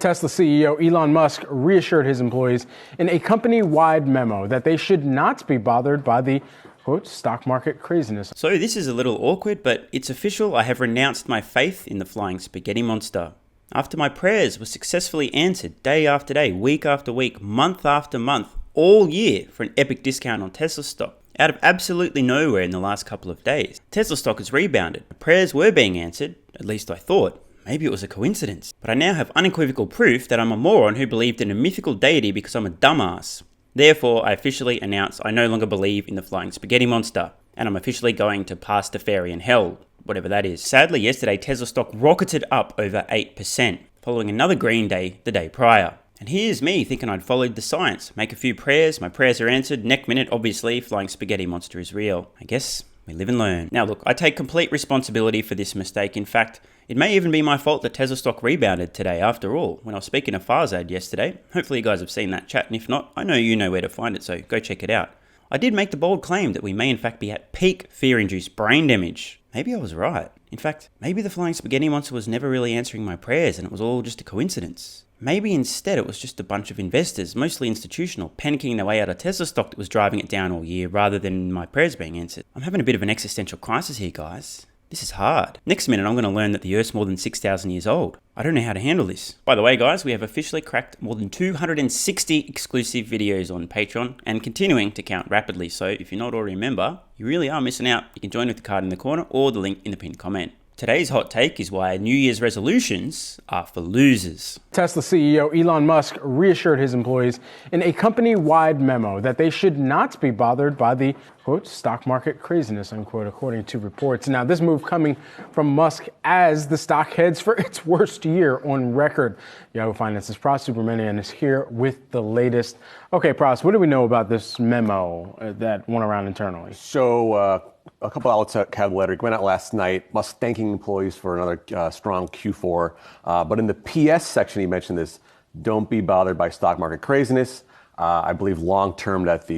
Tesla CEO Elon Musk reassured his employees in a company-wide memo that they should not be bothered by the, quote, stock market craziness. So this is a little awkward, but it's official. I have renounced my faith in the flying spaghetti monster. After my prayers were successfully answered day after day, week after week, month after month, all year for an epic discount on Tesla stock, out of absolutely nowhere in the last couple of days, Tesla stock has rebounded. My prayers were being answered, at least I thought. Maybe it was a coincidence. But I now have unequivocal proof that I'm a moron who believed in a mythical deity because I'm a dumbass. Therefore, I officially announce I no longer believe in the flying spaghetti monster, and I'm officially going to Pastafarian hell, whatever that is. Sadly, yesterday Tesla stock rocketed up over 8%, following another green day the day prior. And here's me thinking I'd followed the science, make a few prayers, my prayers are answered, next minute obviously flying spaghetti monster is real. I guess we live and learn. Now look, I take complete responsibility for this mistake. In fact, it may even be my fault that Tesla stock rebounded today after all. When I was speaking to Farzad yesterday, hopefully you guys have seen that chat, and if not, I know you know where to find it, so go check it out. I did make the bold claim that we may in fact be at peak fear-induced brain damage. Maybe I was right. In fact, maybe the flying spaghetti monster was never really answering my prayers and it was all just a coincidence. Maybe instead it was just a bunch of investors, mostly institutional, panicking their way out of Tesla stock that was driving it down all year rather than my prayers being answered. I'm having a bit of an existential crisis here, guys. This is hard. Next minute, I'm going to learn that the Earth's more than 6,000 years old. I don't know how to handle this. By the way, guys, we have officially cracked more than 260 exclusive videos on Patreon and continuing to count rapidly. So if you're not already a member, you really are missing out. You can join with the card in the corner or the link in the pinned comment. Today's hot take is why New Year's resolutions are for losers. Tesla CEO Elon Musk reassured his employees in a company-wide memo that they should not be bothered by the, quote, stock market craziness, unquote, according to reports. Now, this move coming from Musk as the stock heads for its worst year on record. Yahoo Finance's Pras Subramanian is here with the latest. Okay, Pras, what do we know about this memo that went around internally? So, a couple outlets had a letter. It went out last night. Musk thanking employees for another strong Q4. But in the PS section, he mentioned this: don't be bothered by stock market craziness. I believe long term that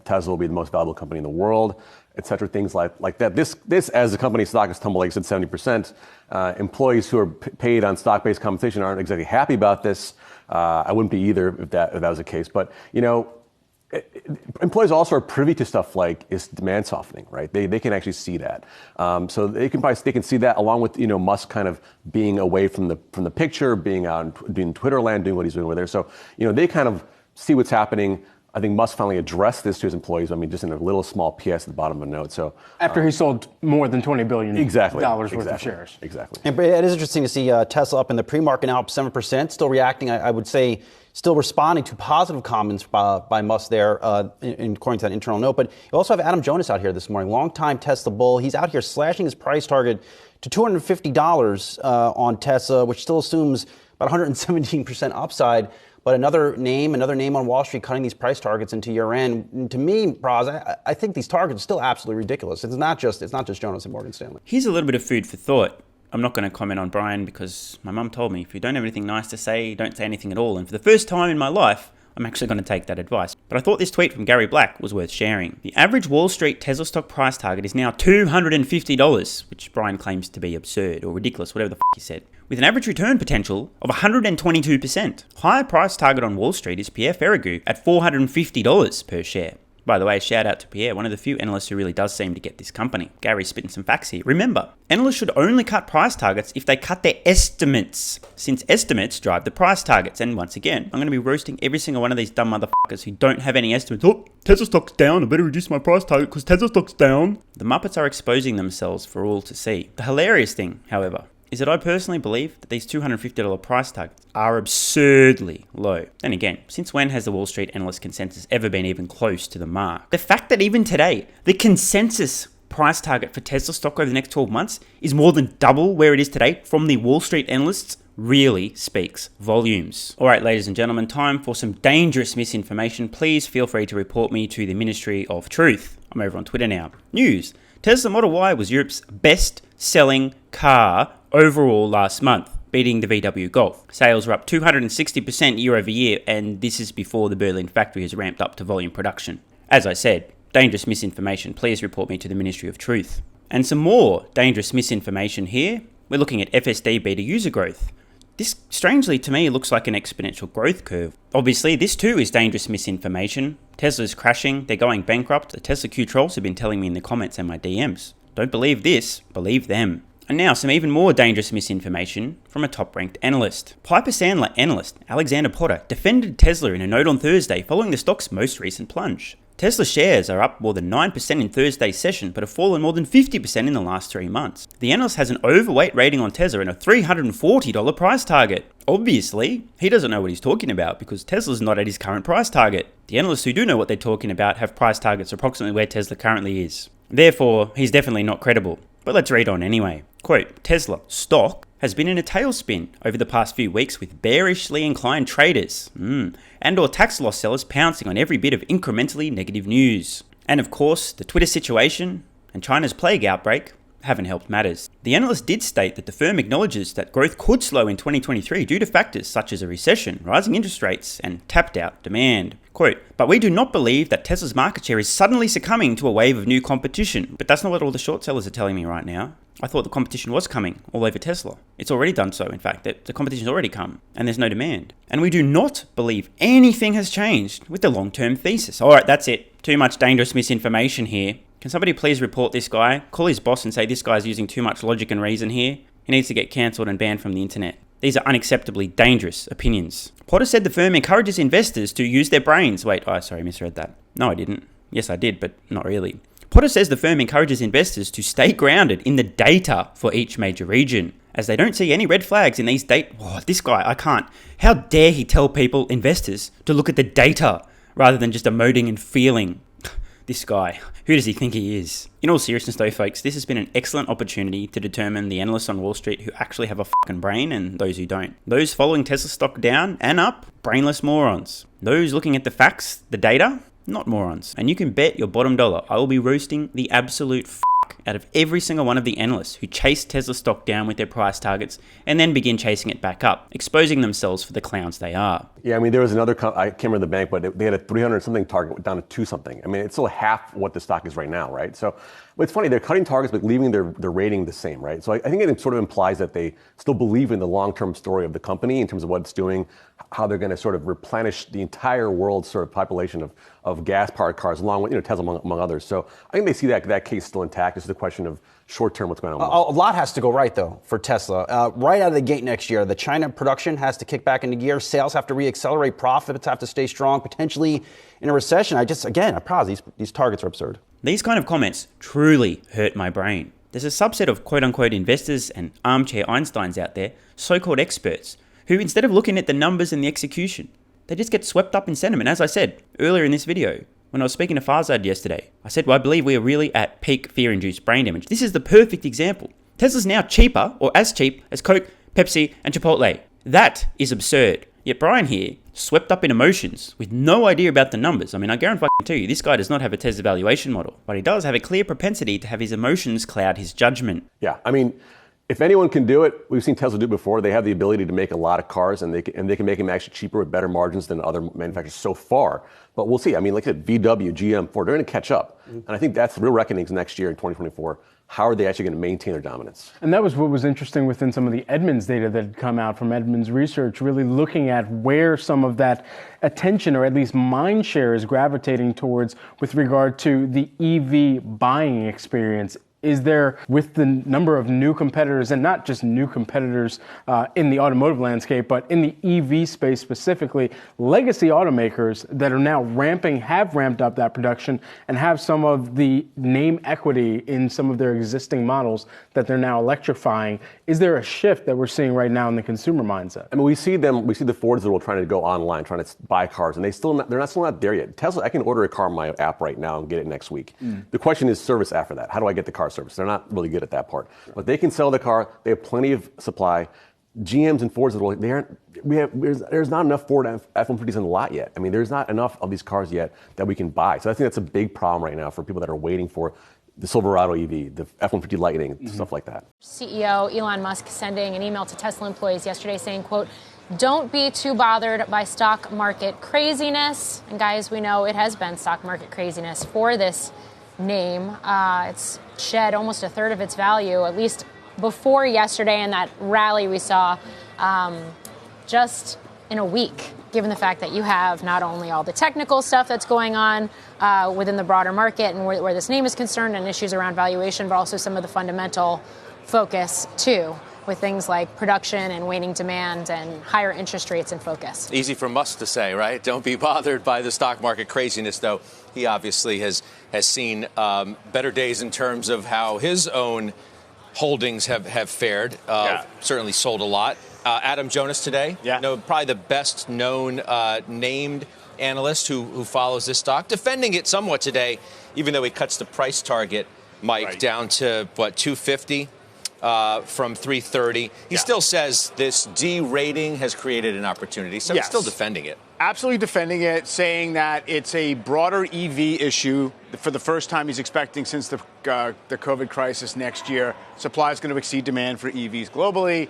Tesla will be the most valuable company in the world, etc. Things like that. This as the company stock has tumbled, like I said, 70%. Employees who are paid on stock-based compensation aren't exactly happy about this. I wouldn't be either if that was the case. But employees also are privy to stuff like is demand softening, right? They can actually see that, so they can see that along with Musk kind of being away from the picture, being out doing Twitter land, doing what he's doing over there. So they kind of see what's happening. I think Musk finally addressed this to his employees. I mean, just in a little small PS at the bottom of a note. So after he sold more than $20 billion worth of shares. Exactly. And it is interesting to see Tesla up in the pre-market now up 7%, still reacting, I would say, still responding to positive comments by Musk there, according to that internal note. But you also have Adam Jonas out here this morning, longtime Tesla bull. He's out here slashing his price target to $250 on Tesla, which still assumes about 117% upside. But another name on Wall Street cutting these price targets into year end. And to me, Pras, I think these targets are still absolutely ridiculous. It's not just Jonas and Morgan Stanley. Here's a little bit of food for thought. I'm not going to comment on Brian because my mum told me if you don't have anything nice to say, don't say anything at all. And for the first time in my life, I'm actually going to take that advice. But I thought this tweet from Gary Black was worth sharing. The average Wall Street Tesla stock price target is now $250, which Brian claims to be absurd or ridiculous, whatever the he said, with an average return potential of 122%. Higher price target on Wall Street is Pierre Ferragu at $450 per share. By the way, shout out to Pierre, one of the few analysts who really does seem to get this company. Gary's spitting some facts here. Remember, analysts should only cut price targets if they cut their estimates, since estimates drive the price targets. And once again, I'm going to be roasting every single one of these dumb motherfuckers who don't have any estimates. Oh, Tesla stock's down, I better reduce my price target because Tesla stock's down. The Muppets are exposing themselves for all to see. The hilarious thing, however, is that I personally believe that these $250 price targets are absurdly low. Then again, since when has the Wall Street analyst consensus ever been even close to the mark? The fact that even today, the consensus price target for Tesla stock over the next 12 months is more than double where it is today from the Wall Street analysts really speaks volumes. All right, ladies and gentlemen, time for some dangerous misinformation. Please feel free to report me to the Ministry of Truth. I'm over on Twitter now. News. Tesla Model Y was Europe's best-selling car overall last month, beating the VW Golf. Sales were up 260% year over year, and this is before the Berlin factory has ramped up to volume production. As I said, dangerous misinformation. Please report me to the Ministry of Truth. And some more dangerous misinformation here. We're looking at FSD beta user growth. This, strangely to me, looks like an exponential growth curve. Obviously, this too is dangerous misinformation. Tesla's crashing, they're going bankrupt. The Tesla Q trolls have been telling me in the comments and my DMs. Don't believe this, believe them. And now some even more dangerous misinformation from a top-ranked analyst. Piper Sandler analyst Alexander Potter defended Tesla in a note on Thursday following the stock's most recent plunge. Tesla shares are up more than 9% in Thursday's session, but have fallen more than 50% in the last 3 months. The analyst has an overweight rating on Tesla and a $340 price target. Obviously, he doesn't know what he's talking about because Tesla's not at his current price target. The analysts who do know what they're talking about have price targets approximately where Tesla currently is. Therefore, he's definitely not credible. But let's read on anyway. Quote, Tesla stock has been in a tailspin over the past few weeks with bearishly inclined traders and or tax loss sellers pouncing on every bit of incrementally negative news. And of course, the Twitter situation and China's plague outbreak haven't helped matters. The analyst did state that the firm acknowledges that growth could slow in 2023 due to factors such as a recession, rising interest rates, and tapped out demand. Quote, but we do not believe that Tesla's market share is suddenly succumbing to a wave of new competition. But that's not what all the short sellers are telling me right now. I thought the competition was coming all over Tesla. It's already done so, in fact, that the competition's already come and there's no demand. And we do not believe anything has changed with the long-term thesis. All right, that's it. Too much dangerous misinformation here. Can somebody please report this guy? Call his boss and say this guy's using too much logic and reason here. He needs to get cancelled and banned from the internet. These are unacceptably dangerous opinions. Potter said the firm encourages investors to use their brains. Wait, sorry, misread that. No, I didn't. Yes, I did, but not really. Potter says the firm encourages investors to stay grounded in the data for each major region, as they don't see any red flags in these data. Oh, this guy, I can't. How dare he tell people, investors, to look at the data rather than just emoting and feeling? This guy, who does he think he is? In all seriousness though, folks, this has been an excellent opportunity to determine the analysts on Wall Street who actually have a fucking brain and those who don't. Those following Tesla stock down and up, brainless morons. Those looking at the facts, the data, not morons. And you can bet your bottom dollar I will be roasting the absolute out of every single one of the analysts who chase Tesla stock down with their price targets and then begin chasing it back up, exposing themselves for the clowns they are. Yeah, I mean, there was another, I can't remember the bank, but they had a 300 something target down to 2 something. I mean, it's still half what the stock is right now, right? So it's funny, they're cutting targets but leaving their rating the same, right? So I think it sort of implies that they still believe in the long-term story of the company in terms of what it's doing, how they're going to sort of replenish the entire world's sort of population of gas-powered cars, along with Tesla among others. So I think they see that case still intact. It's the question of short-term what's going on. A lot has to go right, though, for Tesla. Right out of the gate next year, the China production has to kick back into gear. Sales have to reaccelerate. Profits have to stay strong. Potentially in a recession. I'm proud these targets are absurd. These kind of comments truly hurt my brain. There's a subset of quote-unquote investors and armchair Einsteins out there, so-called experts, who instead of looking at the numbers and the execution, they just get swept up in sentiment. As I said earlier in this video, when I was speaking to Farzad yesterday, I said, well, I believe we are really at peak fear-induced brain damage. This is the perfect example. Tesla's now cheaper, or as cheap, as Coke, Pepsi, and Chipotle. That is absurd. Yet Brian here, swept up in emotions, with no idea about the numbers. I mean, I guarantee you, this guy does not have a Tesla valuation model, but he does have a clear propensity to have his emotions cloud his judgment. Yeah, I mean, if anyone can do it, we've seen Tesla do it before. They have the ability to make a lot of cars, and they can make them actually cheaper with better margins than other manufacturers so far. But we'll see. I mean, look at VW, GM, Ford. They're going to catch up, and I think that's the real reckonings next year in 2024. How are they actually going to maintain their dominance? And that was what was interesting within some of the Edmunds data that had come out from Edmunds research, really looking at where some of that attention, or at least mind share, is gravitating towards with regard to the EV buying experience. Is there, with the number of new competitors, and not just new competitors in the automotive landscape, but in the EV space specifically, legacy automakers that are now have ramped up that production and have some of the name equity in some of their existing models that they're now electrifying? Is there a shift that we're seeing right now in the consumer mindset? I mean, we see the Fords of the world trying to go online, trying to buy cars, and they're still not there yet. Tesla, I can order a car on my app right now and get it next week. The question is service after that. How do I get the car service? They're not really good at that part, but they can sell the car. They have plenty of supply. GMs and Fords of the world, there's not enough Ford F-150s in the lot yet. I mean, there's not enough of these cars yet that we can buy. So I think that's a big problem right now for people that are waiting for the Silverado EV, the F-150 Lightning, stuff like that. CEO Elon Musk sending an email to Tesla employees yesterday saying, quote, "Don't be too bothered by stock market craziness." And guys, we know it has been stock market craziness for this name. It's shed almost a third of its value, at least before yesterday and that rally we saw just in a week, given the fact that you have not only all the technical stuff that's going on within the broader market and where this name is concerned and issues around valuation, but also some of the fundamental focus too, with things like production and waning demand and higher interest rates in focus. Easy for Musk to say, right? Don't be bothered by the stock market craziness, though. He obviously has seen better days in terms of how his own holdings have fared. Certainly sold a lot. Adam Jonas today, probably the best known named analyst who follows this stock, defending it somewhat today, even though he cuts the price target, Mike, down to, 250 from 330. He still says this D rating has created an opportunity, so he's still defending it. Absolutely defending it, saying that it's a broader EV issue. For the first time he's expecting since the COVID crisis next year, supply is going to exceed demand for EVs globally.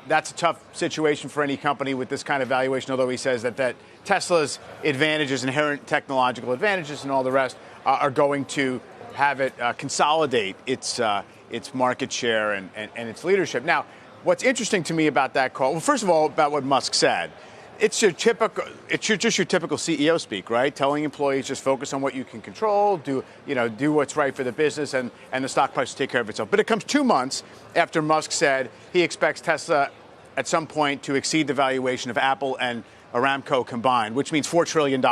That's a tough situation for any company with this kind of valuation, although he says that Tesla's advantages, inherent technological advantages and all the rest, are going to have it consolidate its market share and its leadership. Now, what's interesting to me about that call, well, first of all, about what Musk said, it's just your typical CEO speak, right? Telling employees just focus on what you can control, do what's right for the business, and the stock price will take care of itself. But it comes 2 months after Musk said he expects Tesla at some point to exceed the valuation of Apple and Aramco combined, which means $4 trillion.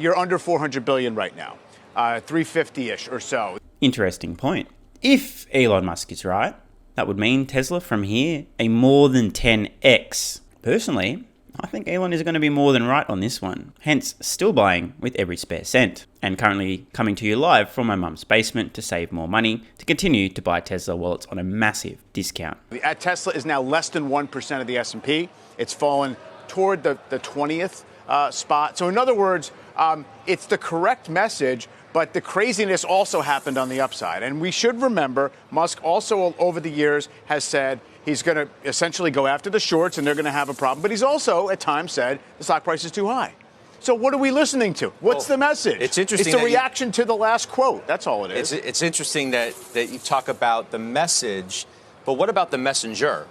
You're under $400 billion right now, 350-ish or so. Interesting point. If Elon Musk is right, that would mean Tesla from here a more than 10x. Personally, I think Elon is going to be more than right on this one, hence still buying with every spare cent, and currently coming to you live from my mum's basement to save more money to continue to buy Tesla while it's on a massive discount. Tesla is now less than 1% of the S&P. It's fallen toward the 20th spot. So in other words, it's the correct message, but the craziness also happened on the upside. And we should remember, Musk also over the years has said he's going to essentially go after the shorts and they're going to have a problem. But he's also at times said the stock price is too high. So what are we listening to? What's the message? It's interesting. It's a reaction to the last quote. That's all it is. It's interesting that you talk about the message, but what about the messenger?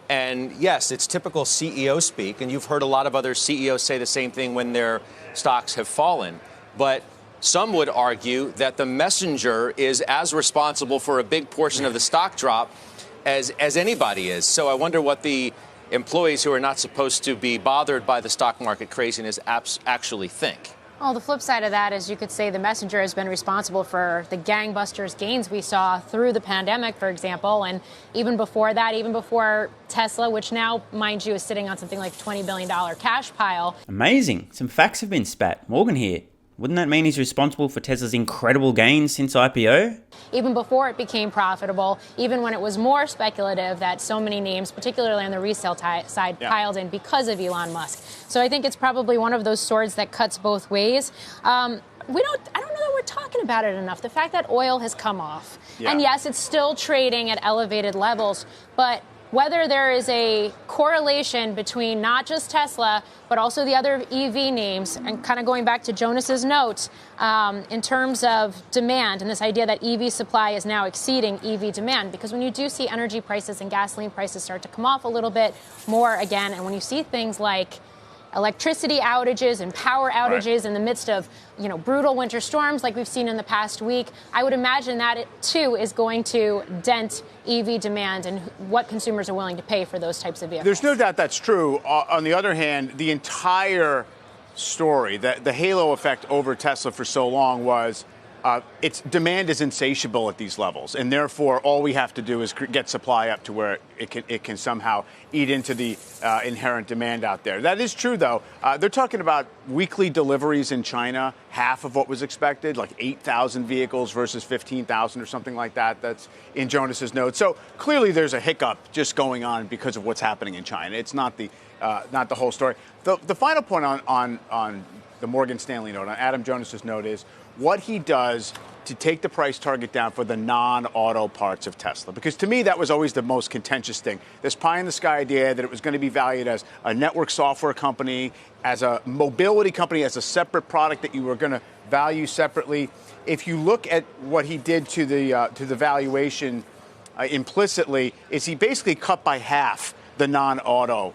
And yes, it's typical CEO speak, and you've heard a lot of other CEOs say the same thing when their stocks have fallen. But some would argue that the messenger is as responsible for a big portion of the stock drop as anybody is. So I wonder what the employees who are not supposed to be bothered by the stock market craziness actually think. Well, the flip side of that is you could say the messenger has been responsible for the gangbusters gains we saw through the pandemic, for example, and even before that, even before Tesla, which now, mind you, is sitting on something like $20 billion cash pile. Amazing. Some facts have been spat. Morgan here. Wouldn't that mean he's responsible for Tesla's incredible gains since IPO? Even before it became profitable, even when it was more speculative that so many names, particularly on the resale side, piled in because of Elon Musk. So I think it's probably one of those swords that cuts both ways. I don't know that we're talking about it enough. The fact that oil has come off. Yeah. And yes, it's still trading at elevated levels, but whether there is a correlation between not just Tesla, but also the other EV names, and kind of going back to Jonas's notes, in terms of demand and this idea that EV supply is now exceeding EV demand, because when you do see energy prices and gasoline prices start to come off a little bit more again, and when you see things like electricity outages and power outages in the midst of, brutal winter storms like we've seen in the past week, I would imagine that it too is going to dent EV demand and what consumers are willing to pay for those types of vehicles. There's no doubt that's true. On the other hand, the entire story, the halo effect over Tesla for so long was its demand is insatiable at these levels, and therefore all we have to do is get supply up to where it can somehow eat into the inherent demand out there. That is true, though. They're talking about weekly deliveries in China, half of what was expected, like 8,000 vehicles versus 15,000 or something like that. That's in Jonas's notes. So clearly there's a hiccup just going on because of what's happening in China. It's not the whole story. The final point on the Morgan Stanley note, on Adam Jonas's note, is what he does to take the price target down for the non-auto parts of Tesla. Because to me, that was always the most contentious thing. This pie-in-the-sky idea that it was going to be valued as a network software company, as a mobility company, as a separate product that you were going to value separately. If you look at what he did to the valuation implicitly, is he basically cut by half the non-auto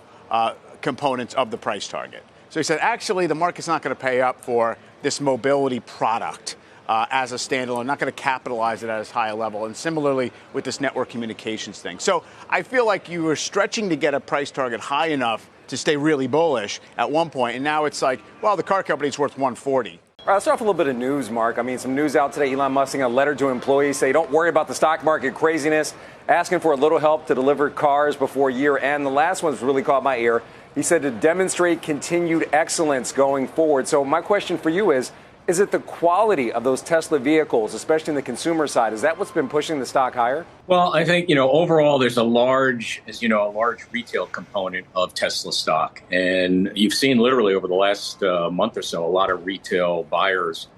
components of the price target. So he said, actually, the market's not going to pay up for this mobility product as a standalone, not going to capitalize it at as high a level. And similarly with this network communications thing. So I feel like you were stretching to get a price target high enough to stay really bullish at one point. And now it's like, well, the car company's worth 140. All right, let's start off with a little bit of news, Mark. I mean, some news out today. Elon Musk sent a letter to employees saying, don't worry about the stock market craziness, asking for a little help to deliver cars before year end. The last one's really caught my ear. He said to demonstrate continued excellence going forward. So my question for you is it the quality of those Tesla vehicles, especially in the consumer side? Is that what's been pushing the stock higher? Well, I think, overall, there's a large retail component of Tesla stock. And you've seen literally over the last month or so, a lot of retail buyers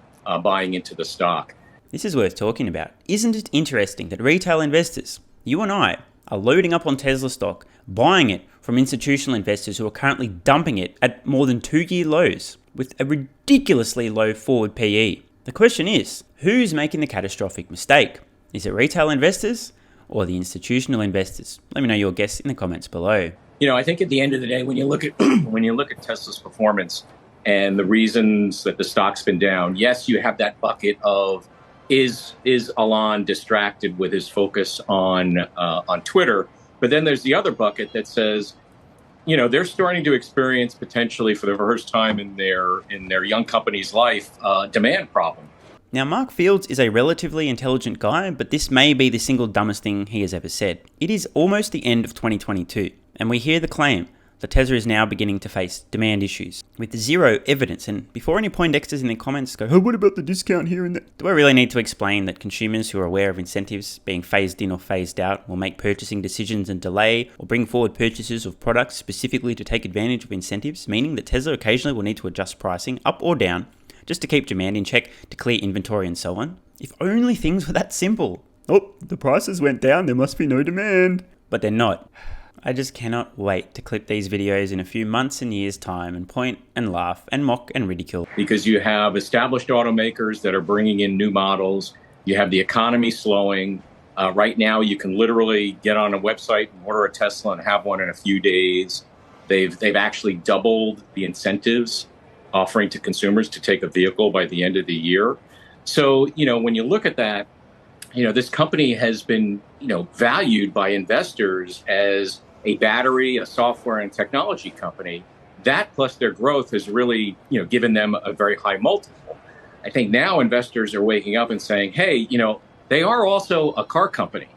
buying into the stock. This is worth talking about. Isn't it interesting that retail investors, you and I, are loading up on Tesla stock, buying it from institutional investors who are currently dumping it at more than 2-year lows with a ridiculously low forward PE. The question is, who's making the catastrophic mistake? Is it retail investors or the institutional investors? Let me know your guess in the comments below. I think at the end of the day, when you look at Tesla's performance and the reasons that the stock's been down, yes, you have that bucket of is Elon distracted with his focus on Twitter? But then there's the other bucket that says, they're starting to experience potentially for the first time in their young company's life, demand problem. Now, Mark Fields is a relatively intelligent guy, but this may be the single dumbest thing he has ever said. It is almost the end of 2022, and we hear the claim that Tesla is now beginning to face demand issues with zero evidence. And before any Poindexters in the comments go, oh, what about the discount here and there? Do I really need to explain that consumers who are aware of incentives being phased in or phased out will make purchasing decisions and delay or bring forward purchases of products specifically to take advantage of incentives, meaning that Tesla occasionally will need to adjust pricing up or down just to keep demand in check, to clear inventory and so on? If only things were that simple. Oh, the prices went down, there must be no demand. But they're not. I just cannot wait to clip these videos in a few months and years' time and point and laugh and mock and ridicule. Because you have established automakers that are bringing in new models. You have the economy slowing. Right now, you can literally get on a website and order a Tesla and have one in a few days. They've actually doubled the incentives offering to consumers to take a vehicle by the end of the year. So, when you look at that, this company has been, valued by investors as a battery, a software and technology company. That plus their growth has really, given them a very high multiple. I think now investors are waking up and saying, hey, they are also a car company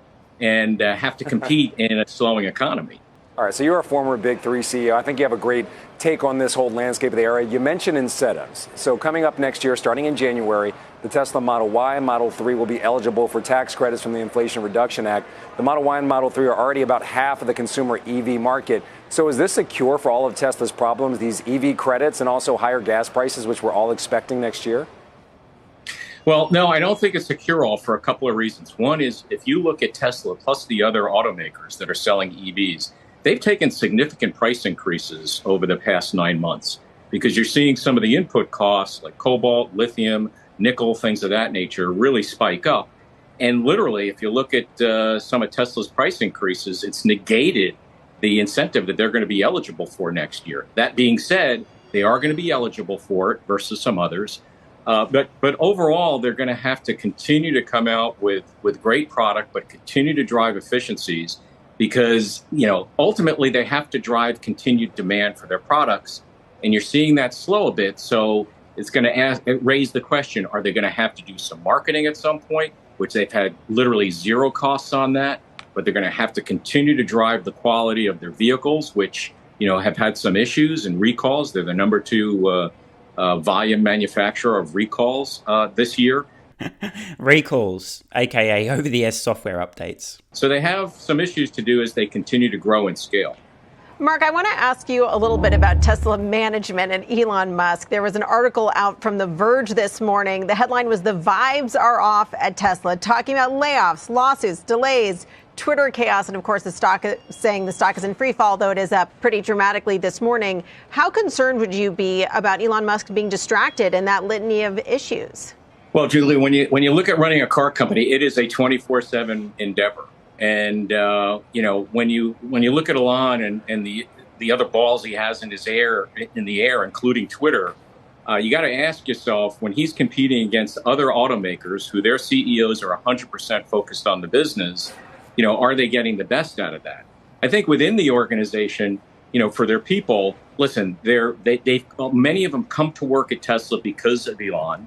and have to compete in a slowing economy. All right, so you're a former Big Three CEO. I think you have a great take on this whole landscape of the area. You mentioned incentives. So coming up next year, starting in January, the Tesla Model Y and Model 3 will be eligible for tax credits from the Inflation Reduction Act. The Model Y and Model 3 are already about half of the consumer EV market. So is this a cure for all of Tesla's problems, these EV credits and also higher gas prices, which we're all expecting next year? Well, no, I don't think it's a cure-all for a couple of reasons. One is if you look at Tesla plus the other automakers that are selling EVs, they've taken significant price increases over the past 9 months because you're seeing some of the input costs like cobalt, lithium, nickel, things of that nature really spike up. And literally, if you look at some of Tesla's price increases, it's negated the incentive that they're going to be eligible for next year. That being said, they are going to be eligible for it versus some others. But overall, they're going to have to continue to come out with great product, but continue to drive efficiencies because, ultimately they have to drive continued demand for their products. And you're seeing that slow a bit. So it's going to raise the question, are they going to have to do some marketing at some point, which they've had literally zero costs on that, but they're going to have to continue to drive the quality of their vehicles, which, have had some issues and recalls. They're the number 2 volume manufacturer of recalls this year. Recalls, aka over-the-air software updates. So they have some issues to do as they continue to grow and scale. Mark, I want to ask you a little bit about Tesla management and Elon Musk. There was an article out from The Verge this morning. The headline was "The Vibes Are Off at Tesla," talking about layoffs, lawsuits, delays, Twitter chaos, and of course the stock saying the stock is in free fall, though it is up pretty dramatically this morning. How concerned would you be about Elon Musk being distracted in that litany of issues? Well, Julie, when you look at running a car company, it is a 24/7 endeavor. And when you look at Elon and the other balls he has in the air, including Twitter, you got to ask yourself, when he's competing against other automakers who their CEOs are 100% focused on the business, are they getting the best out of that? I think within the organization, for their people, listen, many of them come to work at Tesla because of Elon.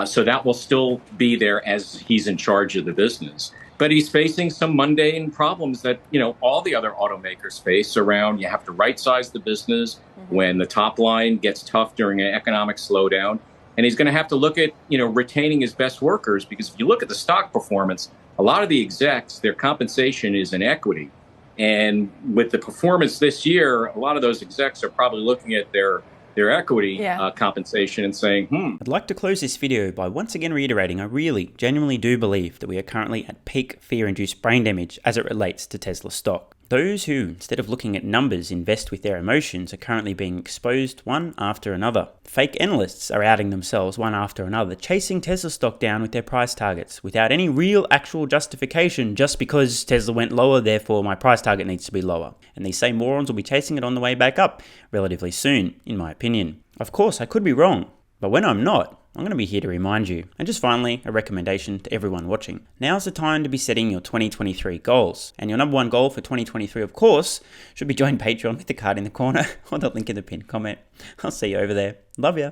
So that will still be there as he's in charge of the business. But he's facing some mundane problems that, all the other automakers face around. You have to right-size the business when the top line gets tough during an economic slowdown. And he's going to have to look at, retaining his best workers, because if you look at the stock performance, a lot of the execs, their compensation is in equity. And with the performance this year, a lot of those execs are probably looking at their equity compensation and saying, I'd like to close this video by once again reiterating I really, genuinely do believe that we are currently at peak fear-induced brain damage as it relates to Tesla stock. Those who, instead of looking at numbers, invest with their emotions are currently being exposed one after another. Fake analysts are outing themselves one after another, chasing Tesla stock down with their price targets without any real actual justification, just because Tesla went lower, therefore my price target needs to be lower. And these same morons will be chasing it on the way back up relatively soon, in my opinion. Of course, I could be wrong, but when I'm not, I'm going to be here to remind you. And just finally, a recommendation to everyone watching. Now's the time to be setting your 2023 goals. And your number one goal for 2023, of course, should be join Patreon with the card in the corner or the link in the pinned comment. I'll see you over there. Love ya.